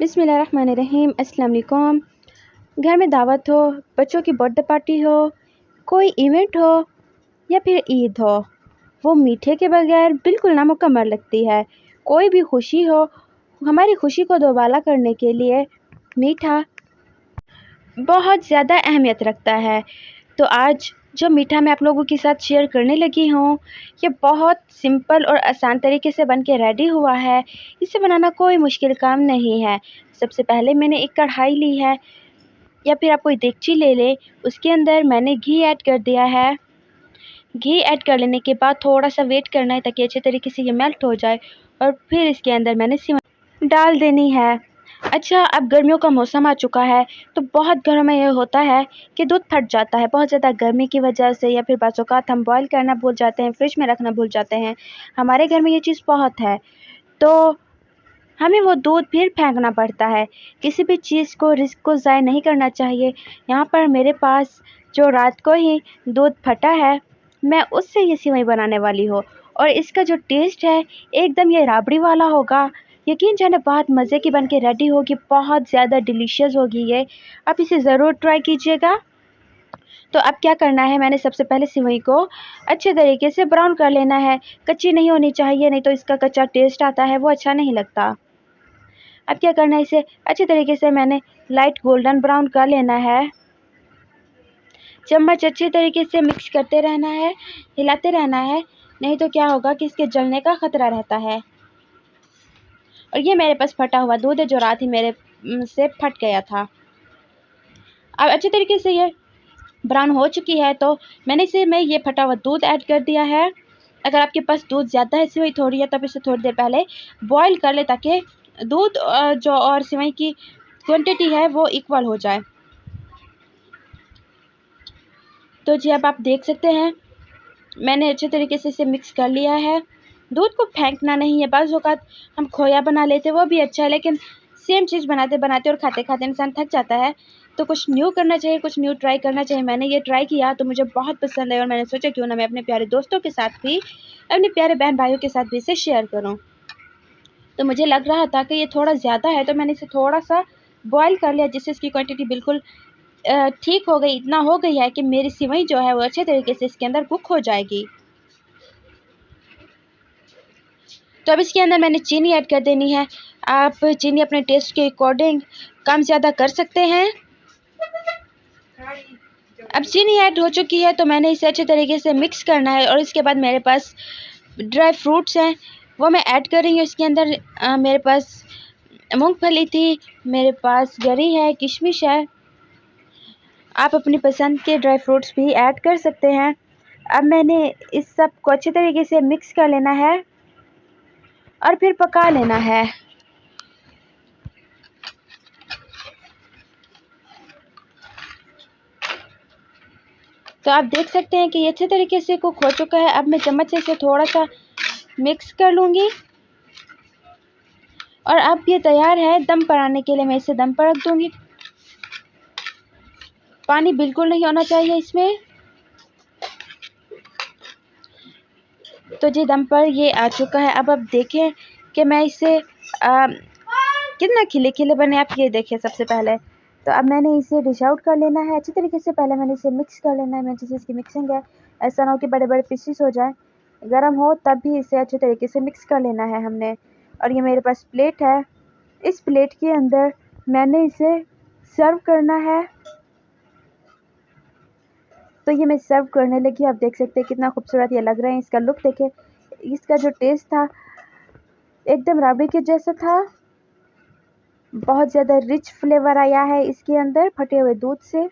बिस्मिल्लाहिर्रहमानिर्रहीम। अस्सलाम वालेकुम। घर में दावत हो, बच्चों की बर्थडे पार्टी हो, कोई इवेंट हो या फिर ईद हो, वो मीठे के बगैर बिल्कुल नामुकम्मल लगती है। कोई भी खुशी हो, हमारी खुशी को दोबाला करने के लिए मीठा बहुत ज़्यादा अहमियत रखता है। तो आज जो मीठा मैं आप लोगों के साथ शेयर करने लगी हूँ, ये बहुत सिंपल और आसान तरीके से बन के रेडी हुआ है। इसे बनाना कोई मुश्किल काम नहीं है। सबसे पहले मैंने एक कढ़ाई ली है या फिर आप कोई देगची ले लें। उसके अंदर मैंने घी ऐड कर दिया है। घी ऐड कर लेने के बाद थोड़ा सा वेट करना है ताकि अच्छे तरीके से ये मेल्ट हो जाए, और फिर इसके अंदर मैंने सेवई डाल देनी है। अच्छा, अब गर्मियों का मौसम आ चुका है, तो बहुत घरों में ये होता है कि दूध फट जाता है बहुत ज़्यादा गर्मी की वजह से, या फिर बाज़ औक़ात हम बॉयल करना भूल जाते हैं, फ्रिज में रखना भूल जाते हैं। हमारे घर में ये चीज़ बहुत है, तो हमें वो दूध फिर फेंकना पड़ता है। किसी भी चीज़ को, रिस्क को ज़ाया नहीं करना चाहिए। यहाँ पर मेरे पास जो रात को ही दूध फटा है, मैं उससे ये सेवई बनाने वाली हूँ, और इसका जो टेस्ट है एकदम ये राबड़ी वाला होगा। यकीन जाने बहुत मज़े की बन के रेडी होगी, बहुत ज़्यादा डिलीशियस होगी ये। आप इसे ज़रूर ट्राई कीजिएगा। तो अब क्या करना है, मैंने सबसे पहले सेवई को अच्छे तरीके से ब्राउन कर लेना है। कच्ची नहीं होनी चाहिए, नहीं तो इसका कच्चा टेस्ट आता है, वो अच्छा नहीं लगता। अब क्या करना है, इसे अच्छे तरीके से मैंने लाइट गोल्डन ब्राउन कर लेना है। चम्मच अच्छे तरीके से मिक्स करते रहना है, हिलाते रहना है, नहीं तो क्या होगा कि इसके जलने का ख़तरा रहता है। और ये मेरे पास फटा हुआ दूध है जो रात ही मेरे से फट गया था। अब अच्छे तरीके से ये ब्राउन हो चुकी है, तो मैंने इसे ये फटा हुआ दूध ऐड कर दिया है। अगर आपके पास दूध ज़्यादा है, सेवई थोड़ी है, तब इसे थोड़ी देर पहले बॉईल कर ले ताकि दूध जो और सेवई की क्वांटिटी है वो इक्वल हो जाए। तो जी, अब आप देख सकते हैं मैंने अच्छे तरीके से इसे मिक्स कर लिया है। दूध को फेंकना नहीं है। बाज़ औक़ात हम खोया बना लेते, वो भी अच्छा है, लेकिन सेम चीज़ बनाते बनाते और खाते खाते इंसान थक जाता है। तो कुछ न्यू करना चाहिए, कुछ न्यू ट्राई करना चाहिए। मैंने ये ट्राई किया तो मुझे बहुत पसंद आया, और मैंने सोचा क्यों ना मैं अपने प्यारे दोस्तों के साथ भी, अपने प्यारे बहन भाइयों के साथ भी इसे शेयर करूँ। तो मुझे लग रहा था कि ये थोड़ा ज़्यादा है, तो मैंने इसे थोड़ा सा बॉयल कर लिया, जिससे इसकी क्वांटिटी बिल्कुल ठीक हो गई। इतना हो गई है कि मेरी सेवई जो है वो अच्छे तरीके से इसके अंदर कुक हो जाएगी। तो अब इसके अंदर मैंने चीनी ऐड कर देनी है। आप चीनी अपने टेस्ट के अकॉर्डिंग कम ज़्यादा कर सकते हैं। अब चीनी ऐड हो चुकी है, तो मैंने इसे अच्छे तरीके से मिक्स करना है, और इसके बाद मेरे पास ड्राई फ्रूट्स हैं, वो मैं ऐड कर रही हूँ इसके अंदर। मेरे पास मूंगफली थी, मेरे पास गरी है, किशमिश है। आप अपनी पसंद के ड्राई फ्रूट्स भी ऐड कर सकते हैं। अब मैंने इस सब को अच्छे तरीके से मिक्स कर लेना है और फिर पका लेना है। तो आप देख सकते हैं कि ये अच्छे तरीके से कुक हो चुका है। अब मैं चम्मच से इसे थोड़ा सा मिक्स कर लूँगी, और अब ये तैयार है दम पर आने के लिए। मैं इसे दम पर रख दूँगी। पानी बिल्कुल नहीं होना चाहिए इसमें। तो जी, दम पर ये आ चुका है। अब आप देखें कि मैं इसे कितना खिले खिले बने, आप ये देखिए सबसे पहले। तो अब मैंने इसे डिश आउट कर लेना है अच्छी तरीके से। पहले मैंने इसे मिक्स कर लेना है। मैं जैसे इसकी मिक्सिंग है, ऐसा ना हो कि बड़े बड़े पीसेस हो जाएं। गर्म हो तब भी इसे अच्छे तरीके से मिक्स कर लेना है हमने। और ये मेरे पास प्लेट है, इस प्लेट के अंदर मैंने इसे सर्व करना है। तो ये मैं सर्व करने लगी। आप देख सकते हैं कितना खूबसूरत ये लग रहा है। इसका लुक देखें, इसका जो टेस्ट था एकदम राबड़ी के जैसा था। बहुत ज़्यादा रिच फ्लेवर आया है इसके अंदर फटे हुए दूध से।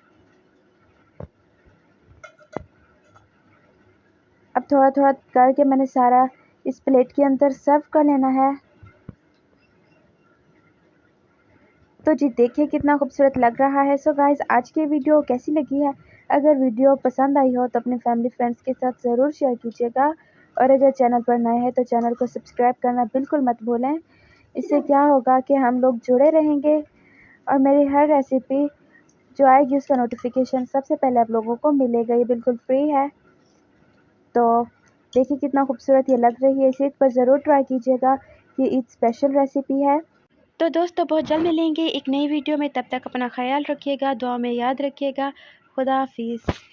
अब थोड़ा थोड़ा करके मैंने सारा इस प्लेट के अंदर सर्व कर लेना है। तो जी देखिए कितना खूबसूरत लग रहा है। सो गाइस, आज की वीडियो कैसी लगी है? अगर वीडियो पसंद आई हो तो अपने फैमिली फ्रेंड्स के साथ ज़रूर शेयर कीजिएगा, और अगर चैनल पर नए हैं तो चैनल को सब्सक्राइब करना बिल्कुल मत भूलें। इससे क्या होगा कि हम लोग जुड़े रहेंगे, और मेरी हर रेसिपी जो आएगी उसका नोटिफिकेशन सबसे पहले आप लोगों को मिलेगा। ये बिल्कुल फ्री है। तो देखिए कितना खूबसूरत ये लग रही है। इसे एक बार ज़रूर ट्राई कीजिएगा, ये ईद स्पेशल रेसिपी है। तो दोस्तों बहुत जल्द मिलेंगे एक नई वीडियो में, तब तक अपना ख्याल रखिएगा, दुआ में याद रखिएगा। खुदा हाफिज़।